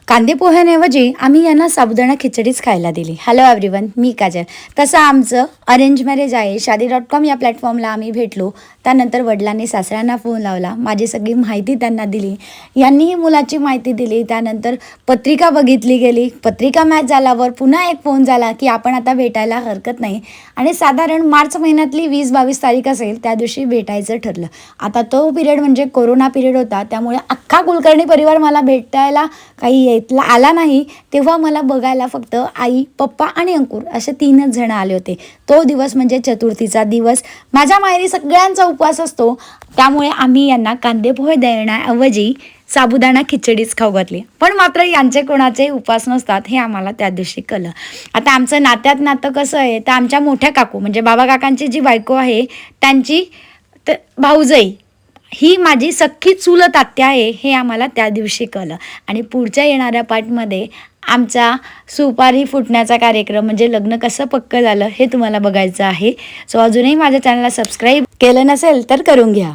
कांदे पोह्यांऐवजी आम्ही यांना साबुदाणा खिचडीच खायला दिली. हॅलो एव्हरीवन, मी काजल. तसं आमचं अरेंज मॅरेज आहे. शादी.com या प्लॅटफॉर्मला आम्ही भेटलो. त्यानंतर वडिलांनी सासऱ्यांना फोन लावला, माझी सगळी माहिती त्यांना दिली, यांनीही मुलाची माहिती दिली. त्यानंतर पत्रिका बघितली गेली. पत्रिका मॅच झाल्यावर पुन्हा एक फोन झाला की आपण आता भेटायला हरकत नाही आणि साधारण मार्च महिन्यातली 20-22 तारीख असेल त्या दिवशी भेटायचं ठरलं. आता तो पिरियड म्हणजे कोरोना पिरियड होता, त्यामुळे अख्खा कुलकर्णी परिवार मला भेटायला काही आला नाही. तेव्हा मला बघायला फक्त आई, पप्पा आणि अंकुर असे 3च जण आले होते. तो दिवस म्हणजे चतुर्थीचा दिवस. माझ्या माहेरी सगळ्यांचा उपवास असतो, त्यामुळे आम्ही यांना कांदे पोहे देण्याऐवजी साबुदाणा खिचडीच खाऊ घातली. पण मात्र यांचे कोणाचे उपवास नसतात हे आम्हाला त्या दिवशी कळलं. आता आमचं नात्यात नातं कसं आहे, तर आमच्या मोठ्या काकू म्हणजे बाबा काकांची जी बायको आहे त्यांची भाऊजाई ही माझी सख्खी चुलत आत्या आहे हे आम्हाला त्या दिवशी कळलं. आणि पुढच्या येणाऱ्या पार्टमध्ये आमचा सुपारी फुटण्याचा कार्यक्रम म्हणजे लग्न कसं पक्कं झालं हे तुम्हाला बघायचं आहे. सो अजूनही माझ्या चॅनलला सबस्क्राईब केलं नसेल तर करून घ्या.